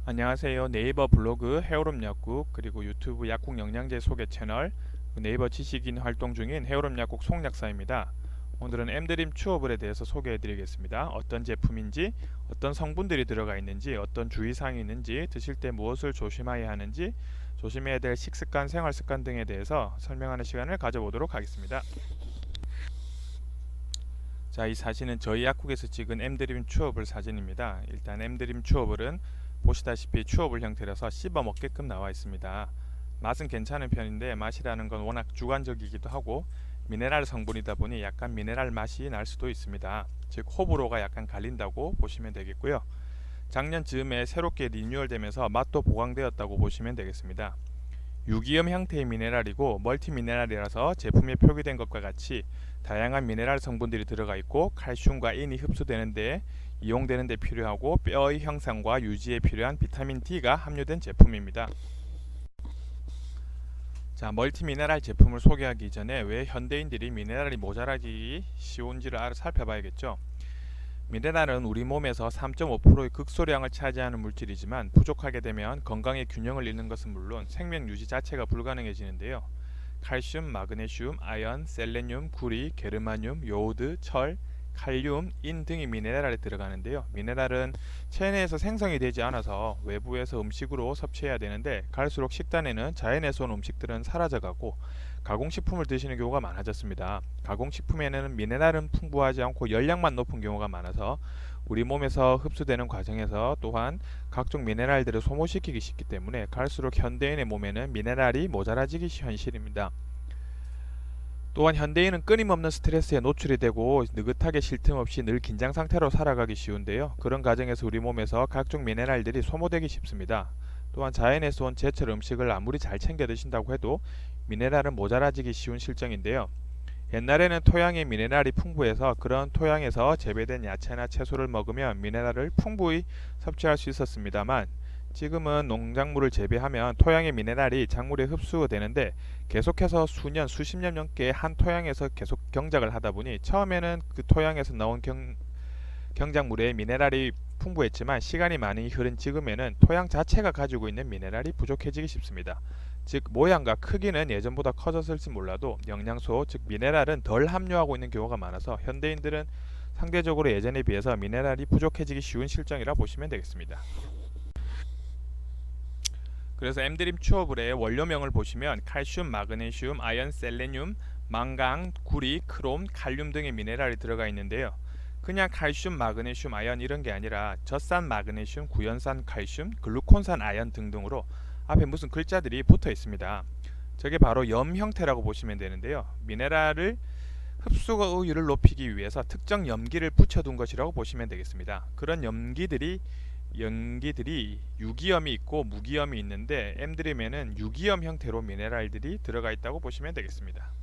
안녕하세요. 네이버 블로그 헤어롬 약국 그리고 유튜브 약국 영양제 소개 채널 네이버 지식인 활동 중인 헤어롬 약국 송약사입니다. 오늘은 엠드림 추어블에 대해서 소개해 드리겠습니다. 어떤 제품인지, 어떤 성분들이 들어가 있는지, 어떤 주의사항이 있는지, 드실 때 무엇을 조심해야 하는지, 조심해야 될 식습관, 생활습관 등에 대해서 설명하는 시간을 가져보도록 하겠습니다. 자, 이 사진은 저희 약국에서 찍은 엠드림 추어블 사진입니다. 일단 엠드림 추어블은 보시다시피 추어블 형태라서 씹어 먹게끔 나와 있습니다. 맛은 괜찮은 편인데 맛이라는 건 워낙 주관적이기도 하고 미네랄 성분이다 보니 약간 미네랄 맛이 날 수도 있습니다. 즉 호불호가 약간 갈린다고 보시면 되겠고요. 작년 즈음에 새롭게 리뉴얼되면서 맛도 보강되었다고 보시면 되겠습니다. 유기염 형태의 미네랄이고 멀티미네랄이라서 제품에 표기된 것과 같이 다양한 미네랄 성분들이 들어가 있고 칼슘과 인이 흡수되는 데 이용되는 데 필요하고 뼈의 형상과 유지에 필요한 비타민 D가 함유된 제품입니다. 자, 멀티미네랄 제품을 소개하기 전에 왜 현대인들이 미네랄이 모자라기 쉬운지를 살펴봐야겠죠. 미네랄은 우리 몸에서 3.5%의 극소량을 차지하는 물질이지만 부족하게 되면 건강의 균형을 잃는 것은 물론 생명 유지 자체가 불가능해지는데요. 칼슘, 마그네슘, 아연, 셀레늄, 구리, 게르마늄, 요오드, 철, 칼륨, 인 등이 미네랄에 들어가는데요. 미네랄은 체내에서 생성이 되지 않아서 외부에서 음식으로 섭취해야 되는데 갈수록 식단에는 자연에서 온 음식들은 사라져가고 가공식품을 드시는 경우가 많아졌습니다. 가공식품에는 미네랄은 풍부하지 않고 열량만 높은 경우가 많아서 우리 몸에서 흡수되는 과정에서 또한 각종 미네랄들을 소모시키기 쉽기 때문에 갈수록 현대인의 몸에는 미네랄이 모자라지기 현실입니다. 또한 현대인은 끊임없는 스트레스에 노출이 되고 느긋하게 쉴 틈 없이 늘 긴장 상태로 살아가기 쉬운데요. 그런 과정에서 우리 몸에서 각종 미네랄들이 소모되기 쉽습니다. 또한 자연에서 온 제철 음식을 아무리 잘 챙겨 드신다고 해도 미네랄은 모자라지기 쉬운 실정인데요. 옛날에는 토양에 미네랄이 풍부해서 그런 토양에서 재배된 야채나 채소를 먹으면 미네랄을 풍부히 섭취할 수 있었습니다만 지금은 농작물을 재배하면 토양의 미네랄이 작물에 흡수되는데 계속해서 수년, 수십 년 넘게 한 토양에서 계속 경작을 하다 보니 처음에는 그 토양에서 나온 경작물에 미네랄이 풍부했지만 시간이 많이 흐른 지금에는 토양 자체가 가지고 있는 미네랄이 부족해지기 쉽습니다. 즉 모양과 크기는 예전보다 커졌을지 몰라도 영양소, 즉 미네랄은 덜 함유하고 있는 경우가 많아서 현대인들은 상대적으로 예전에 비해서 미네랄이 부족해지기 쉬운 실정이라 보시면 되겠습니다. 그래서 엠드림 추어블의 원료명을 보시면 칼슘, 마그네슘, 아연, 셀레늄, 망강, 구리, 크롬, 칼륨 등의 미네랄이 들어가 있는데요. 그냥 칼슘, 마그네슘, 아연 이런 게 아니라 젖산 마그네슘, 구연산 칼슘, 글루콘산 아연 등등으로 앞에 무슨 글자들이 붙어 있습니다. 저게 바로 염 형태라고 보시면 되는데요. 미네랄을 흡수율을 높이기 위해서 특정 염기를 붙여둔 것이라고 보시면 되겠습니다. 그런 염기들이 유기염이 있고 무기염이 있는데 엠드림에는 유기염 형태로 미네랄들이 들어가 있다고 보시면 되겠습니다.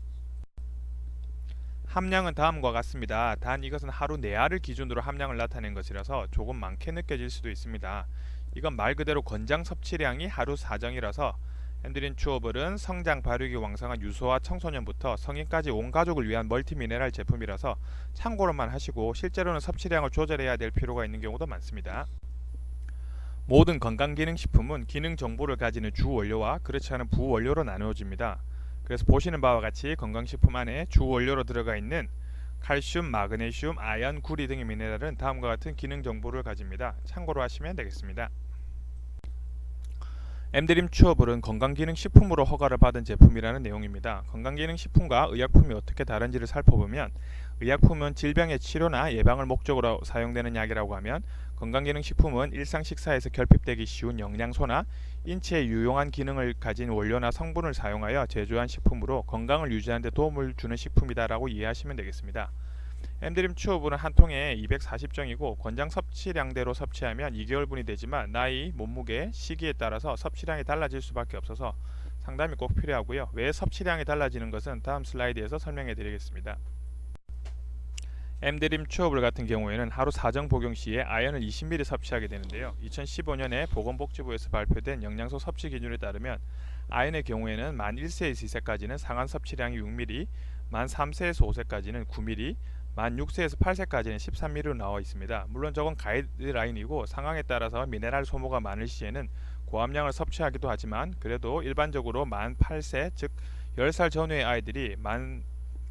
함량은 다음과 같습니다. 단 이것은 하루 4알을 기준으로 함량을 나타낸 것이라서 조금 많게 느껴질 수도 있습니다. 이건 말 그대로 권장 섭취량이 하루 4정이라서 엠드림 추어블은 성장 발육이 왕성한 유소와 청소년부터 성인까지 온 가족을 위한 멀티미네랄 제품이라서 참고로만 하시고 실제로는 섭취량을 조절해야 될 필요가 있는 경우도 많습니다. 모든 건강기능식품은 기능 정보를 가지는 주원료와 그렇지 않은 부원료로 나누어집니다. 그래서 보시는 바와 같이 건강식품 안에 주원료로 들어가 있는 칼슘, 마그네슘, 아연, 구리 등의 미네랄은 다음과 같은 기능 정보를 가집니다. 참고로 하시면 되겠습니다. 엠드림 추어블은 건강기능식품으로 허가를 받은 제품이라는 내용입니다. 건강기능식품과 의약품이 어떻게 다른지를 살펴보면 의약품은 질병의 치료나 예방을 목적으로 사용되는 약이라고 하면 건강기능식품은 일상 식사에서 결핍되기 쉬운 영양소나 인체에 유용한 기능을 가진 원료나 성분을 사용하여 제조한 식품으로 건강을 유지하는 데 도움을 주는 식품이다라고 이해하시면 되겠습니다. 엠드림 추어블은 한 통에 240정이고 권장 섭취량대로 섭취하면 2개월분이 되지만 나이, 몸무게, 시기에 따라서 섭취량이 달라질 수밖에 없어서 상담이 꼭 필요하고요. 왜 섭취량이 달라지는 것은 다음 슬라이드에서 설명해 드리겠습니다. 엠드림 추어블 같은 경우에는 하루 4정 복용 시에 아연을 20ml 섭취하게 되는데요. 2015년에 보건복지부에서 발표된 영양소 섭취 기준에 따르면 아연의 경우에는 만 1세에서 2세까지는 상한 섭취량이 6ml, 만 3세에서 5세까지는 9ml, 만 6세에서 8세까지는 13mg로 나와 있습니다. 물론 저건 가이드라인이고 상황에 따라서 미네랄 소모가 많을 시에는 고함량을 섭취하기도 하지만 그래도 일반적으로 만 8세 즉 10살 전후의 아이들이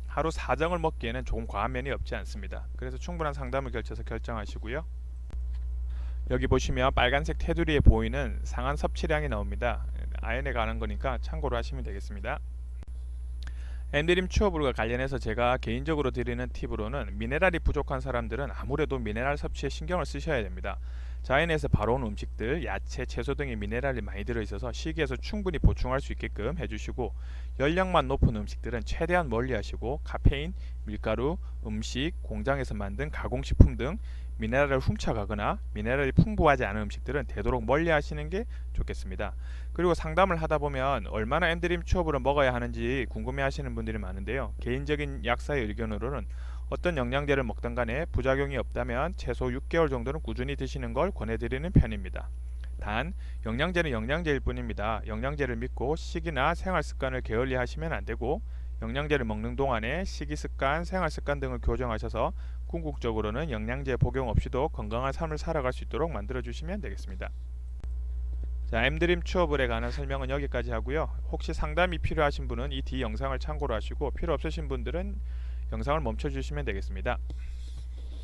하루 4정을 먹기에는 조금 과한 면이 없지 않습니다. 그래서 충분한 상담을 거쳐서 결정하시고요. 여기 보시면 빨간색 테두리에 보이는 상한 섭취량이 나옵니다. 아연에 관한 거니까 참고로 하시면 되겠습니다. 엔드림 튜어블과 관련해서 제가 개인적으로 드리는 팁으로는 미네랄이 부족한 사람들은 아무래도 미네랄 섭취에 신경을 쓰셔야 됩니다. 자연에서 바로 온 음식들, 야채, 채소 등의 미네랄이 많이 들어있어서 식이에서 충분히 보충할 수 있게끔 해주시고 열량만 높은 음식들은 최대한 멀리하시고 카페인, 밀가루, 음식, 공장에서 만든 가공식품 등 미네랄을 훔쳐가거나 미네랄이 풍부하지 않은 음식들은 되도록 멀리 하시는 게 좋겠습니다. 그리고 상담을 하다 보면 얼마나 엔드림 튜어블을 먹어야 하는지 궁금해 하시는 분들이 많은데요. 개인적인 약사의 의견으로는 어떤 영양제를 먹던 간에 부작용이 없다면 최소 6개월 정도는 꾸준히 드시는 걸 권해드리는 편입니다. 단 영양제는 영양제일 뿐입니다. 영양제를 믿고 식이나 생활습관을 게을리 하시면 안되고 영양제를 먹는 동안에 식이습관, 생활습관 등을 교정하셔서 궁극적으로는 영양제 복용 없이도 건강한 삶을 살아갈 수 있도록 만들어 주시면 되겠습니다. 자, 엔드림 튜어블에 관한 설명은 여기까지 하고요. 혹시 상담이 필요하신 분은 이 뒤 영상을 참고로 하시고 필요 없으신 분들은 영상을 멈춰 주시면 되겠습니다.